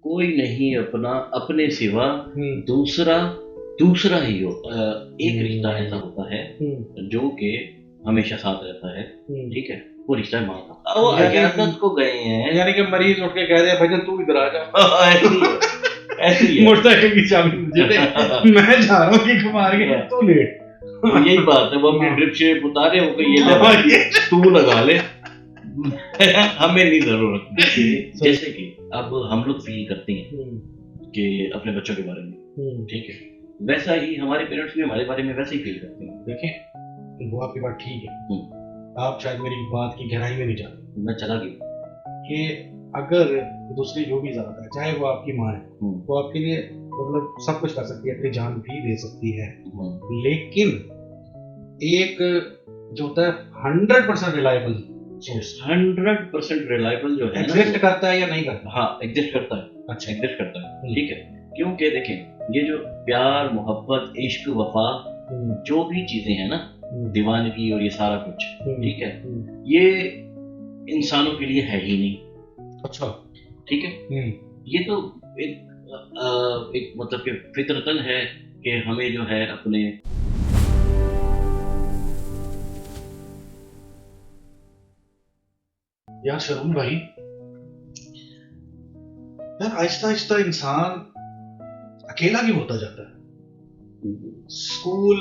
کوئی نہیں اپنا اپنے سوا دوسرا ہی ہوتا ہے. ایک رشتہ ایسا ہوتا ہے جو کہ ہمیشہ ساتھ رہتا ہے, ٹھیک ہے, وہ رشتہ ماں کا. وہ عیادت کو گئے ہیں, یعنی کہ مریض اٹھ کے کہہ رہے ہیں بھائی تو ادھر آ جا, ایسے ہی مڑتا ہے کہ چابی مجھے دے, میں جا رہا ہوں کہ کمار کے تو لیٹ. یہی بات ہے, وہ اپنی ڈرپ شیپ اتارے ہو کہ یہ تو لگا لے, ہمیں نہیں ضرورت. جیسے کہ اب ہم لوگ فیل کرتے ہیں کہ اپنے بچوں کے بارے میں, ٹھیک ہے, ویسا ہی ہمارے پیرنٹس بھی ہمارے بارے میں ویسے ہی فیل کرتے ہیں. دیکھیں وہ آپ کی بات ٹھیک ہے, آپ شاید میری بات کی گہرائی میں نہیں جانتے. میں چلا گیا کہ اگر دوسری جو بھی ذات ہے, چاہے وہ آپ کی ماں ہے, وہ آپ کے لیے مطلب سب کچھ کر سکتی ہے, اپنی جان بھی دے سکتی ہے, لیکن ایک جو ہوتا ہے 100% ریلائبل, 100% ریلائبل جو ہے ایگزسٹ کرتا ہے یا نہیں کرتا؟ ہاں ایگزسٹ کرتا ہے. اچھا ایگزسٹ کرتا ہے, ٹھیک ہے. کیونکہ دیکھیں یہ جو پیار, محبت, عشق, وفا, جو بھی چیزیں ہیں نا, دیوانگی اور یہ سارا کچھ, ٹھیک ہے, یہ انسانوں کے لیے ہے ہی نہیں. اچھا ٹھیک ہے, یہ تو ایک مطلب کہ فطرتاً ہے کہ ہمیں جو ہے اپنے یار شرون بھائی, یار آہستہ آہستہ انسان اکیلا کیوں ہوتا جاتا ہے؟ اسکول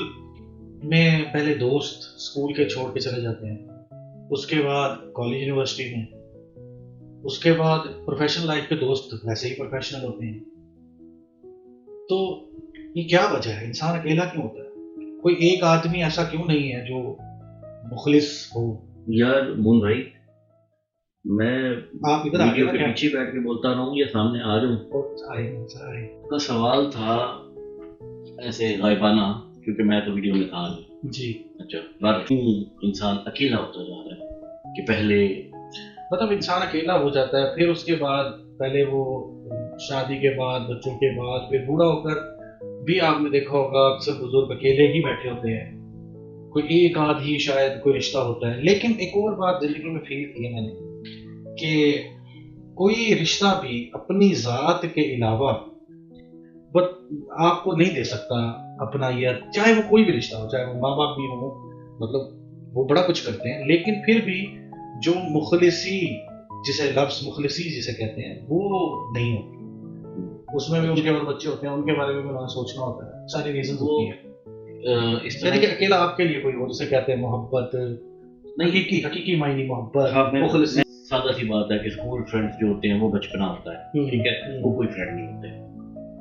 میں پہلے دوست اسکول کے چھوڑ کے چلے جاتے ہیں, اس کے بعد کالج یونیورسٹی میں, اس کے بعد پروفیشنل لائف کے دوست ویسے ہی پروفیشنل ہوتے ہیں. تو یہ کیا وجہ ہے انسان اکیلا کیوں ہوتا ہے؟ کوئی ایک آدمی ایسا کیوں نہیں ہے جو مخلص ہو؟ یار مون بھائی, میں آپ ادھر ویڈیو کے پیچھے بیٹھ کے بولتا رہا ہوں یا سامنے آ جاؤں؟ کا سوال تھا ایسے غائبانہ, کیونکہ میں تو ویڈیو میں تھا نہیں. جی اچھا, انسان اکیلا ہوتا جا رہا ہے کہ پہلے مطلب انسان اکیلا ہو جاتا ہے, پھر اس کے بعد پہلے وہ شادی کے بعد, بچوں کے بعد, پھر بوڑھا ہو کر بھی آپ نے دیکھا ہوگا اکثر بزرگ اکیلے ہی بیٹھے ہوتے ہیں, کوئی ایک آدھ ہی شاید کوئی رشتہ ہوتا ہے. لیکن ایک اور بات زندگی میں فیل کی ہے میں نے کہ کوئی رشتہ بھی اپنی ذات کے علاوہ آپ کو نہیں دے سکتا اپنا, یا چاہے وہ کوئی بھی رشتہ ہو, چاہے وہ ماں باپ بھی ہو, مطلب وہ بڑا کچھ کرتے ہیں, لیکن پھر بھی جو مخلصی, جسے لفظ مخلصی جسے کہتے ہیں, وہ نہیں ہوتی. اس میں بھی ان کے بعد بچے ہوتے ہیں, ان کے بارے میں بھی سوچنا ہوتا ہے, ساری ریزنز ہوتی ہیں. اس طرح کہ اکیلا آپ کے لیے کوئی ہو, جسے کہتے ہیں محبت, حقیقی معنی محبت, مخلصی. سادہ سی بات ہے کہ اسکول فرینڈس جو ہوتے ہیں وہ بچپنا ہوتا ہے, ٹھیک ہے, وہ کوئی فرینڈ نہیں ہوتے,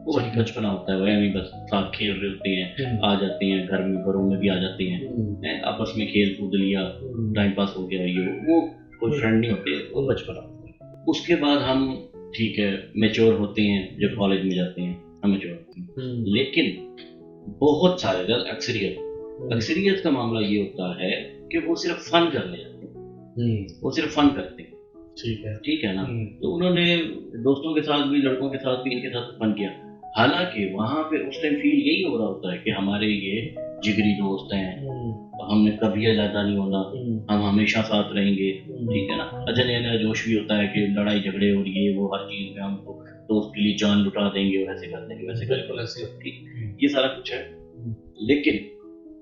وہ بچپنا ہوتا ہے, وہ بس ساتھ کھیل رہے ہوتے ہیں, آ جاتے ہیں گھروں میں بھی آ جاتے ہیں, آپس میں کھیل کود لیا, ٹائم پاس ہو گیا, وہ کوئی فرینڈ نہیں ہوتے, وہ بچپنا ہوتا ہے. اس کے بعد ہم ٹھیک ہے میچور ہوتے ہیں, جب کالج میں جاتے ہیں ہم میچور ہوتے ہیں, لیکن بہت سارے اکثریت کا معاملہ یہ ہوتا ہے کہ وہ صرف فن کرنے جاتے ہیں, وہ صرف فن کرتے ہیں, ٹھیک ہے نا. تو انہوں نے دوستوں کے ساتھ بھی, لڑکوں کے ساتھ بھی, ان کے ساتھ فن کیا, حالانکہ وہاں پہ اس ٹائم فیل یہی ہو رہا ہوتا ہے کہ ہمارے یہ جگری دوست ہیں, ہم نے کبھی علیحدہ نہیں ہونا, ہم ہمیشہ ساتھ رہیں گے, ٹھیک ہے نا. اچھا نیا جوش بھی ہوتا ہے کہ لڑائی جھگڑے اور یہ وہ ہر چیز میں ہم کو دوست کے لیے جان لٹا دیں گے, اور ایسے کر دیں گے, ویسے کر دیں گے, یہ سارا کچھ ہے. لیکن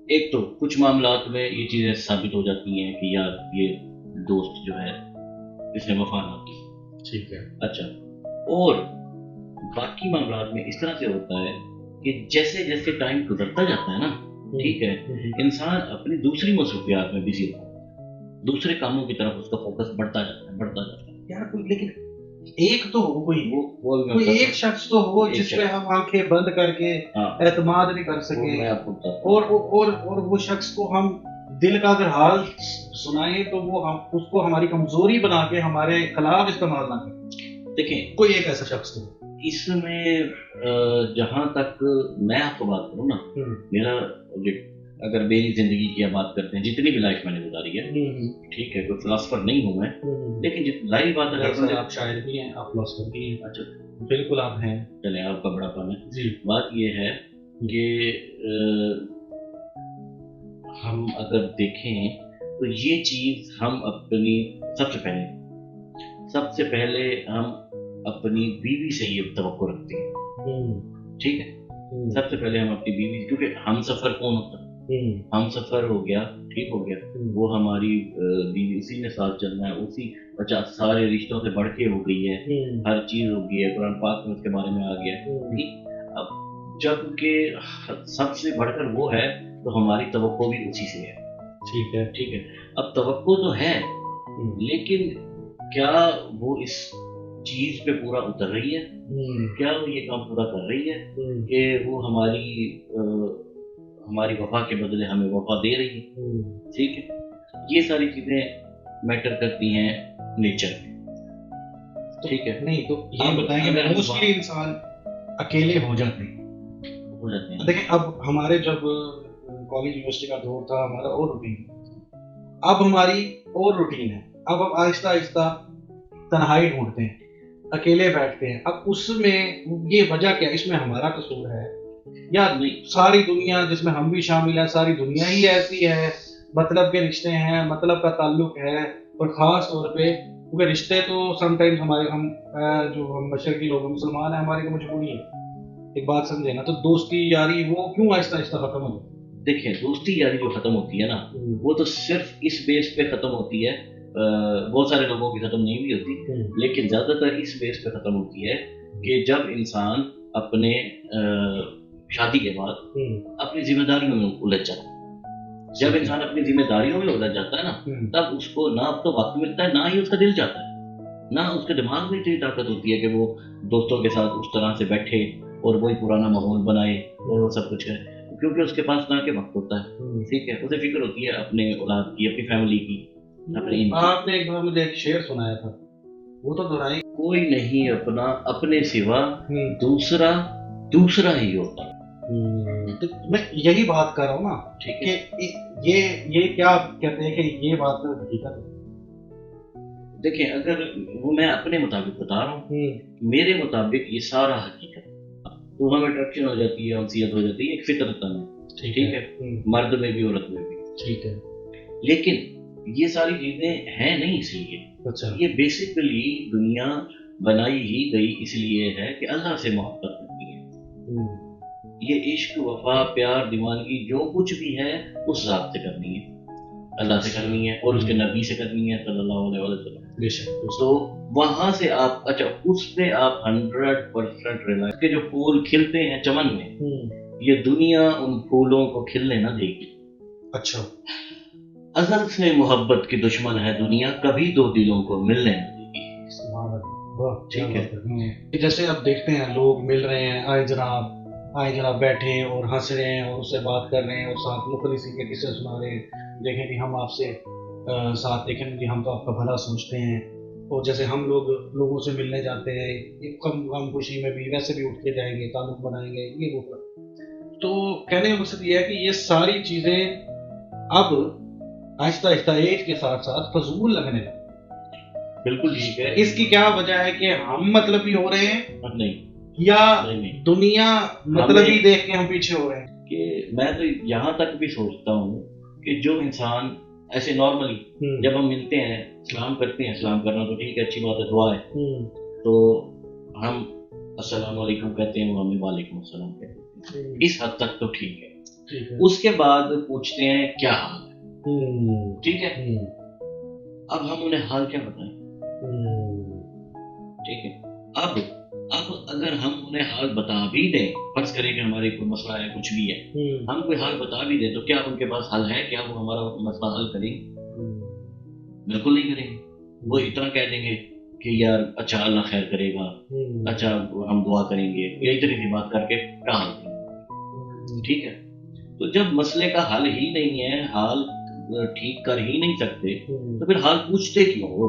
ایک تو کچھ معاملات میں یہ چیزیں ثابت ہو جاتی ہیں کہ یار یہ دوست جو ہے اس نے وفا نہ کی, ٹھیک ہے. اچھا, اور باقی معاملات میں اس طرح سے ہوتا ہے کہ جیسے جیسے ٹائم گزرتا جاتا ہے نا, ٹھیک ہے, انسان اپنی دوسری مصروفیات میں بزی ہوتا ہے, دوسرے کاموں کی طرف اس کا فوکس بڑھتا جاتا ہے. یار لیکن ایک تو ہو, کوئی ایک شخص تو ہو جس پہ ہم آنکھیں بند کر کے اعتماد نہیں کر سکے, اور وہ شخص کو ہم دل کا اگر حال سنائیں تو وہ اس کو ہماری کمزوری بنا کے ہمارے خلاف استعمال نہ کریں. دیکھیں کوئی ایک ایسا شخص تو اس میں جہاں تک میں آپ کو بات کروں نا, میرا اگر میری زندگی کی بات کرتے ہیں, جتنی بھی لائف میں نے گزاری ہے, ٹھیک ہے, کوئی فلاسفر نہیں ہوں میں, لیکن ظاہر بات ہے آپ شاعر بھی ہیں, آپ فلاسفر بھی ہیں. اچھا بالکل آپ ہیں, چلیں آپ کا بڑا پن ہے. جی, بات یہ ہے کہ ہم اگر دیکھیں تو یہ چیز ہم اپنی سب سے پہلے ہم اپنی بیوی سے یہ توقع رکھتے ہیں. ٹھیک ہے, سب سے پہلے ہم اپنی بیوی, کیونکہ ہم سفر کون ہوتا ہے, ہم سفر ہو گیا, ٹھیک ہو گیا, وہ ہماری بیوی, اسی نے ساتھ چلنا ہے, اسی 50 سارے رشتوں سے بڑھ کے ہو گئی ہے, ہر چیز ہو گئی ہے, قرآن پاک میں اس کے بارے میں آ گیا ہے. ٹھیک, اب جب کہ سب سے بڑھ کر وہ ہے تو ہماری توقع بھی اسی سے ہے. ٹھیک ہے, ٹھیک ہے. اب توقع تو ہے, لیکن کیا وہ اس چیز پہ پورا اتر رہی ہے, کیا وہ یہ کام پورا کر رہی ہے کہ وہ ہماری وفا کے بدلے ہمیں وفا دے رہی ہے. ٹھیک ہے, یہ ساری چیزیں میٹر کرتی ہیں نیچر میں. ٹھیک ہے, نہیں تو یہ بتائیں کہ موسٹلی انسان اکیلے ہو جاتے ہیں. دیکھیں, اب ہمارے جب کالج یونیورسٹی کا دور تھا, ہمارا اور روٹین, اب ہماری اور روٹین ہے. اب ہم آہستہ آہستہ تنہائی ڈھونڈتے ہیں, اکیلے بیٹھتے ہیں. اب اس میں یہ وجہ کیا, اس میں ہمارا قصور ہے یا ساری دنیا جس میں ہم بھی شامل ہیں, ساری دنیا ہی ایسی ہے, مطلب کے رشتے ہیں, مطلب کا تعلق ہے, اور خاص طور پہ کیونکہ رشتے تو سم ٹائمز ہمارے, ہم جو ہم مشرقی لوگ مسلمان ہیں, ہماری کو مجبوری ہے. ایک بات سمجھے نا, تو دوستی یاری وہ کیوں آہستہ آہستہ ختم ہو جاتی ہے؟ دیکھیں, دوستی یاری جو ختم ہوتی ہے نا, وہ تو صرف اس بیس پہ ختم ہوتی ہے, بہت سارے لوگوں کی ختم نہیں بھی ہوتی, لیکن زیادہ تر اس بیس پہ ختم ہوتی ہے کہ جب انسان اپنے شادی کے بعد اپنی ذمہ داریوں میں الجھ جاتا ہے. جب انسان اپنی ذمہ داریوں میں الجھ جاتا ہے نا, تب اس کو نہ اب تو وقت ملتا ہے, نہ ہی اس کا دل چاہتا ہے, نہ اس کے دماغ میں اتنی طاقت ہوتی ہے کہ وہ دوستوں کے ساتھ اس طرح سے بیٹھے اور وہی پرانا ماحول بنائے اور وہ سب کچھ ہے, کیونکہ اس کے پاس نہ کہ وقت ہوتا ہے. ٹھیک ہے, اسے فکر ہوتی ہے اپنے اولاد کی, اپنی فیملی کی. آپ نے ایک بار مجھے ایک شعر سنایا تھا, وہ تو دہرائی, کوئی نہیں اپنا اپنے سوا دوسرا ہی ہوتا. میں یہی بات کر رہا ہوں نا, ٹھیک ہے, یہ کیا کہتے ہیں کہ یہ بات حقیقت ہے. دیکھیں, اگر وہ میں اپنے مطابق بتا رہا ہوں, میرے مطابق یہ سارا حقیقت ہے. تو ہمیں اٹریکشن ہو جاتی ہے, انسیت ہو جاتی ہے, ایک فطرت میں, ٹھیک ہے, مرد میں بھی عورت میں بھی. ٹھیک ہے, لیکن یہ ساری چیزیں ہیں نہیں اس لیے. اچھا, یہ بیسیکلی دنیا بنائی ہی گئی اس لیے ہے کہ اللہ سے محبت کرنی ہے. یہ عشق, وفا, پیار, دیوانگی جو کچھ بھی ہے اس ذات سے کرنی ہے, اللہ سے کرنی ہے, اور اس کے نبی سے کرنی ہے صلی اللہ علیہ وسلم. تو وہاں سے آپ, اچھا, اس پہ آپ 100% ریلائز کہ جو پھول کھلتے ہیں چمن میں, یہ دنیا ان پھولوں کو کھلنے نہ دے گی. اچھا, ازل سے محبت کی دشمن ہے دنیا, کبھی دو دلوں کو ملنے نہ دے گی. ٹھیک ہے, جیسے اب دیکھتے ہیں لوگ مل رہے ہیں, آئے جناب بیٹھے اور ہنس رہے ہیں اور اس سے بات کر رہے ہیں اور ساتھ مخلصی کے قصے سنا رہے ہیں, دیکھیں کہ ہم آپ سے ساتھ, دیکھیں کہ ہم تو آپ کا بھلا سوچتے ہیں, اور جیسے ہم لوگوں سے ملنے جاتے ہیں غم خوشی میں بھی ویسے بھی اٹھ کے جائیں گے, تعلق بنائیں گے, یہ وہ. تو کہنے کا مقصد یہ ہے کہ یہ ساری چیزیں اب آہستہ آہستہ ایج کے ساتھ ساتھ فضول لگنے لگے. بالکل ٹھیک ہے. اس کی کیا وجہ ہے کہ ہم مطلبی ہو رہے ہیں, نہیں, یا دنیا مطلبی دیکھ کے ہم پیچھے ہو رہے ہیں؟ کہ میں تو یہاں تک بھی سوچتا ہوں کہ جو انسان ایسے نارملی جب ہم ملتے ہیں سلام کرتے ہیں, سلام کرنا تو ٹھیک ہے, اچھی بات ہے, دعا ہے, تو ہم السلام علیکم کہتے ہیں, وہ ہمیں وعلیکم السلام کہتے ہیں, اس حد تک تو ٹھیک ہے. اس کے بعد پوچھتے ہیں کیا حال ہے, ٹھیک ہے, اب ہم انہیں حال کیا بتائیں, ٹھیک ہے. اب اگر ہم انہیں حال بتا بھی دیں, فرض کریں کہ ہمارے کوئی مسئلہ ہے, کچھ بھی ہے, ہم کوئی حال بتا بھی دیں, تو کیا ان کے پاس حل ہے, کیا وہ ہمارا مسئلہ حل کریں گے؟ بالکل نہیں کریں گے. وہ اتنا کہہ دیں گے کہ یار اچھا اللہ خیر کرے گا, اچھا ہم دعا کریں گے, یہی طرح کی بات کر کے کہاں حل کریں گے. ٹھیک ہے, تو جب مسئلے کا حل ہی نہیں ہے, حال ٹھیک کر ہی نہیں سکتے, تو پھر حال پوچھتے کیوں ہو؟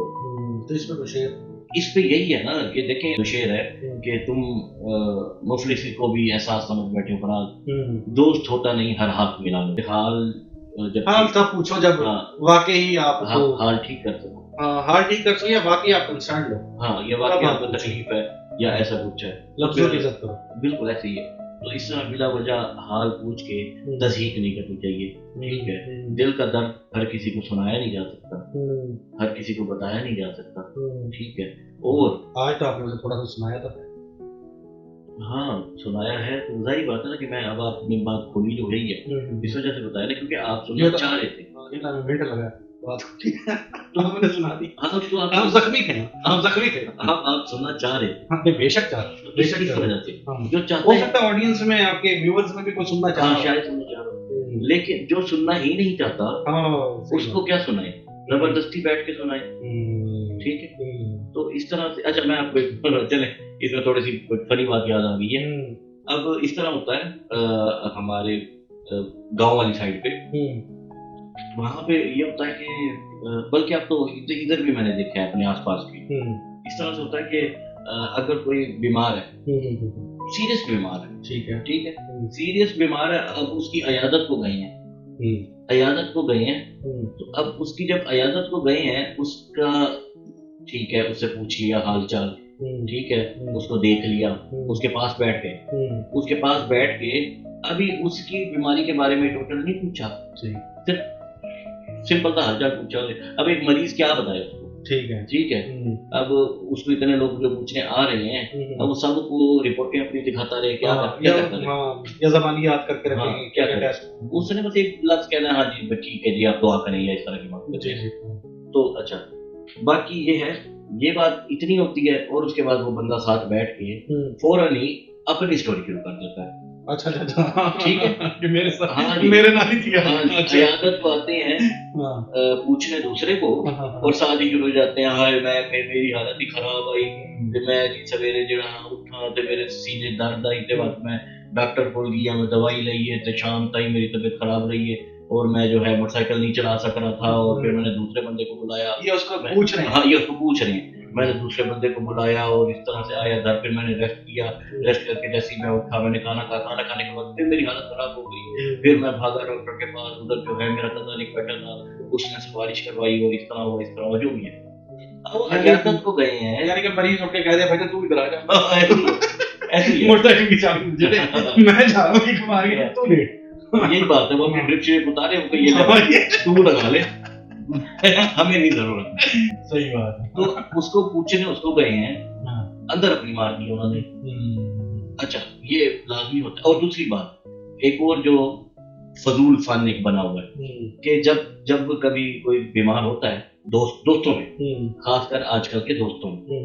تو اس پہ شعر, اس پہ یہی ہے نا کہ دیکھیں شعر ہے کہ تم مفلسی کو بھی احساس سمجھ بیٹھے ہو, فراز دوست ہوتا نہیں ہر ہاتھ ملا لو. حال حال تب پوچھو جب واقعی آپ حال ٹھیک کر سکو, حال ٹھیک کر سکو, یا واقعی آپ کنسرن لو, ہاں, یہ واقعی آپ کو تکلیف ہے یا ایسا کچھ ہے, لفظوں کی عزت کرو. بالکل ایسے ہی ہے. تو اس طرح بلا وجہ حال پوچھ کے تصحیح نہیں کرنی چاہیے. ٹھیک ہے, دل کا درد ہر کسی کو سنایا نہیں جا سکتا, ہر کسی کو بتایا نہیں جا سکتا. ٹھیک ہے, اور آج تو آپ نے مجھے تھوڑا سا سنایا تھا. ہاں سنایا ہے, تو ظاہر بات ہے نا کہ میں اب آپ اپنی بات کھولی جو ہے اس وجہ سے بتایا نا کیونکہ آپ سننا چاہ رہے تھے. منٹ لگا تو ہم نے سنا دی. ہاں تو آپ زخمی تھے, آپ زخمی تھے, آپ سننا چاہ رہے تھے. بے شک چاہ رہے, بے شک اس وجہ سے جو ہو چاہتے ہیں سکتا ہے آڈینس میں آپ کے ویورز میں بھی کوئی سننا چاہ رہا شاید سننا چاہ رہا, لیکن جو سننا ہی نہیں چاہتا اس کو کیا سنائے, زبردستی بیٹھ کے سنائے. ٹھیک ہے, تو اس طرح سے اچھا میں آپ کو چلیں اس میں تھوڑی سی فنی بات یاد آ گئی ہے. اب اس طرح ہوتا ہے ہمارے گاؤں والی سائڈ پہ, وہاں پہ یہ ہوتا ہے کہ بلکہ اب تو ادھر بھی میں نے دیکھا ہے اپنے آس پاس بھی اس طرح سے ہوتا ہے کہ اگر کوئی بیمار ہے, سیریس بیمار ہے, ٹھیک ہے, سیریس بیمار ہے, اب اس کی عیادت کو گئے ہیں, عیادت کو گئے ہیں, تو اب اس کی جب عیادت کو گئے ہیں اس کا ٹھیک ہے اس سے پوچھ لیا حال چال, ٹھیک ہے, اس کو دیکھ لیا, اس کے پاس بیٹھ گئے, اس کے پاس بیٹھ کے ابھی اس کی بیماری کے بارے میں ٹوٹل نہیں پوچھا, صرف سمپل تھا حال چال پوچھا. اب ایک مریض کیا بتائے اس کو, ٹھیک ہے, اب اس کو اتنے لوگ جو پوچھنے آ رہے ہیں, اب وہ سب کو رپورٹیں اپنی دکھاتا رہے, کیا کرتا رہے, یا زبانی یاد کر کے رکھیں, کیا کرے, اس نے بس ایک لفظ کہنا ہے ہاں جی ٹھیک ہے جی آپ دعا کریں یا اس طرح کی بات کریں. تو اچھا باقی یہ ہے, یہ بات اتنی ہوتی ہے, اور اس کے بعد وہ بندہ ساتھ بیٹھ کے فوراً ہی اپنی اسٹوری شروع کر دیتا ہے. اچھا ٹھیک ہے, میرے ساتھ میرے نام ہی کیا عیادت کو آتے ہیں پوچھنے دوسرے کو, اور ساتھ ہی شروع ہو جاتے ہیں ہائے میری حالت ہی خراب آئی, میں جی سویرے جڑا اٹھا تے میرے سینے درد آئی تے وقت میں ڈاکٹر کو گیا, میں دوائی لی ہے تے شام تک میری طبیعت خراب رہی ہے, اور میں جو ہے موٹر سائیکل نہیں چلا سک رہا تھا, اور پھر میں نے دوسرے بندے کو بلایا, یہ اس کو پوچھ رہے ہیں, ہاں یہ اس کو پوچھ رہے ہیں, میں نے دوسرے بندے کو بلایا اور اس طرح سے آیا گھر, پھر میں نے ریسٹ کیا, ریسٹ کر کے جیسے ہی میں اٹھا میں نے کھانا کھا, کھانا کھانے کے بعد پھر میری حالت خراب ہو گئی, پھر میں بھاگا ڈاکٹر کے پاس, ادھر جو ہے میرا قضا بیٹھا تھا, اس نے سفارش کروائی اور اس طرح ہوا اس طرح ہوا جو بھی ہے. اب عیادت کو گئے ہیں, یعنی کہ مریض اٹھ کے کہہ دیا بھائی تو ادھر آ جا, ایسے موٹر سائیکل کی چابی مجھے دے, میں جا رہا ہوں کہ بیماری ہے تو لیٹ. یہی بات ہے, وہ اپنی ڈرپ شیپ اتارے ہو کہ یہ تو لگا لے, ہمیں نہیں ضرورت. صحیح بات ہے. تو اس کو پوچھنے اس کو گئے ہیں, اندر اپنی مار دی انہوں نے. اچھا یہ لازمی ہوتا ہے. اور دوسری بات ایک اور جو فضول فن ایک بنا ہوا ہے کہ جب کبھی کوئی بیمار ہوتا ہے دوستوں میں, خاص کر آج کل کے دوستوں میں,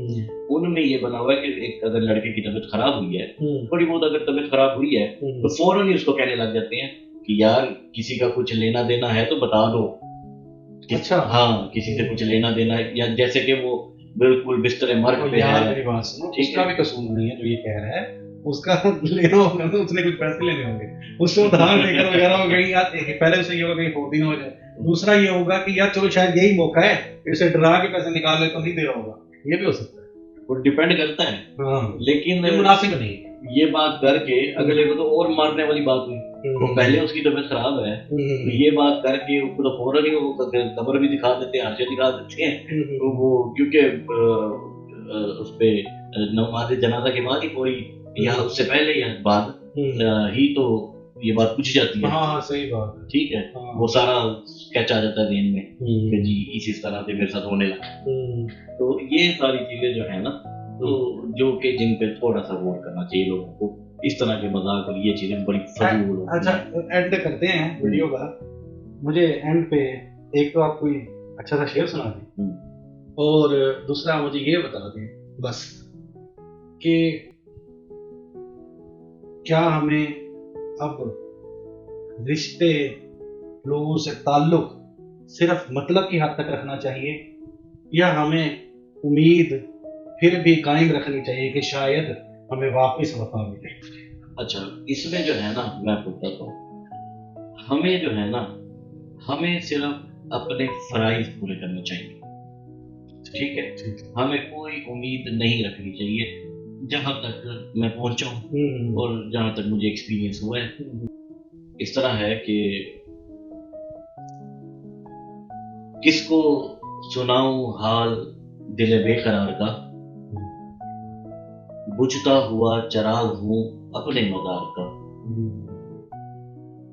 ان میں یہ بنا ہوا ہے کہ ایک اگر لڑکے کی طبیعت خراب ہوئی ہے, تھوڑی بہت اگر طبیعت خراب ہوئی ہے, تو فوراً ہی اس کو کہنے لگ جاتے ہیں کہ یار کسی کا کچھ لینا دینا ہے تو بتا دو. اچھا ہاں کسی سے کچھ لینا دینا ہے, یا جیسے کہ وہ بالکل بستر مرگ پہ ہے. میری بات سنو, اس کا بھی قصور نہیں ہے جو یہ کہہ رہا ہے, اس کا لینا ہوگا تو اس نے کچھ پیسے لینے ہوں گے, اس کو ادھار لے کر وغیرہ ہو گئی, یا پہلے اسے یہ ہوگا کہ فوٹی نہ ہو جائے. دوسرا یہ ہوگا کہ یار چلو شاید یہی موقع ہے, اسے ڈرا کے پیسے نکال لے تو نہیں دے رہا ہوگا, یہ بھی ہو سکتا ہے. وہ ڈیپینڈ کرتا ہے, لیکن مناسب نہیں یہ بات کر کے اگلے کو تو اور مارنے والی بات ہوئی. وہ پہلے اس کی طبیعت خراب ہے, یہ بات کر کے اس کو تو فوراً ہی وہ قبر بھی دکھا دیتے ہیں, ہرشے دکھا دیتے ہیں. وہ کیونکہ اس پہ نماز جنازہ کے بعد ہی کوئی, یا اس سے پہلے یا بعد ہی تو یہ بات پوچھی جاتی ہے. ہاں صحیح بات ہے. ٹھیک ہے, وہ سارا اسکیچ آ جاتا ہے ذہن میں کہ جی اسی طرح سے میرے ساتھ ہونے لگا. تو یہ ساری چیزیں جو ہے نا, تو جو کہ جن پہ تھوڑا سا غور کرنا چاہیے لوگوں کو, اس طرح کے مذاق اور یہ چیزیں بڑی فضول ہوتی ہیں. اچھا اینڈ کرتے ہیں ویڈیو کا, مجھے اینڈ پہ ایک تو آپ کوئی اچھا سا شعر سنا دیں, اور دوسرا مجھے یہ بتا دیں بس کہ کیا ہمیں اب رشتے لوگوں سے تعلق صرف مطلب کی حد تک رکھنا چاہیے, یا ہمیں امید پھر بھی قائم رکھنی چاہیے کہ شاید ہمیں واپس وفا ملے. اچھا اس میں جو ہے نا میں بتاتا ہوں, ہمیں جو ہے نا ہمیں صرف اپنے فرائض پورے کرنے چاہیے. ٹھیک ہے, ہمیں کوئی امید نہیں رکھنی چاہیے. جہاں تک میں پہنچا ہوں اور جہاں تک مجھے ایکسپیرینس ہوا ہے, اس طرح ہے کہ کس کو سناؤں حال دل بے قرار کا, بجھتا ہوا چراغ ہوں اپنے مدار کا،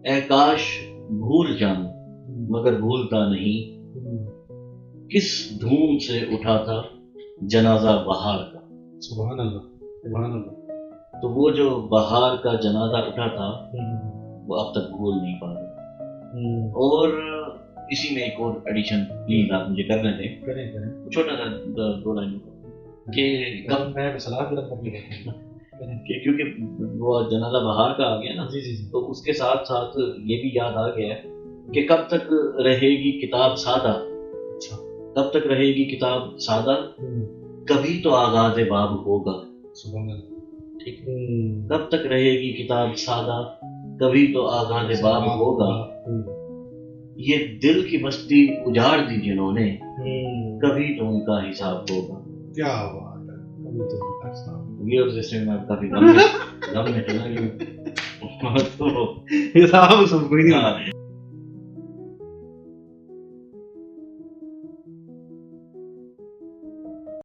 اے کاش بھول جاؤں مگر بھولتا نہیں، کس دھوم سے اٹھا تھا جنازہ بہار کا۔ سبحان اللہ، سبحان اللہ۔ تو وہ جو بہار کا جنازہ اٹھا تھا وہ اب تک بھول نہیں پا رہا۔ اور اسی میں ایک اور ایڈیشن پلیز آپ مجھے کرنے دیں، کریں چھوٹا سا 2 لائنوں کا، کہ کب میں سلام کرنے کہ کیونکہ وہ جنازہ بہار کا آ گیا نا، جی جی جی، تو اس کے ساتھ ساتھ یہ بھی یاد آ گیا ہے کہ کب تک رہے گی کتاب سادہ، اچھا، کب تک رہے گی کتاب سادہ، کبھی تو آغاز باب ہوگا۔ سبحان اللہ، ٹھیک ہے، کب تک رہے گی کتاب سادہ، کبھی تو آغاز باب ہوگا، یہ دل کی بستی اجاڑ دی جنہوں نے، کبھی تو ان کا حساب ہوگا۔ کیا بات ہے، کبھی تو ان کا حساب، یہ اور جیسے میں کافی غم میں چلا گیا تو حساب سب کوئی نہیں ہاں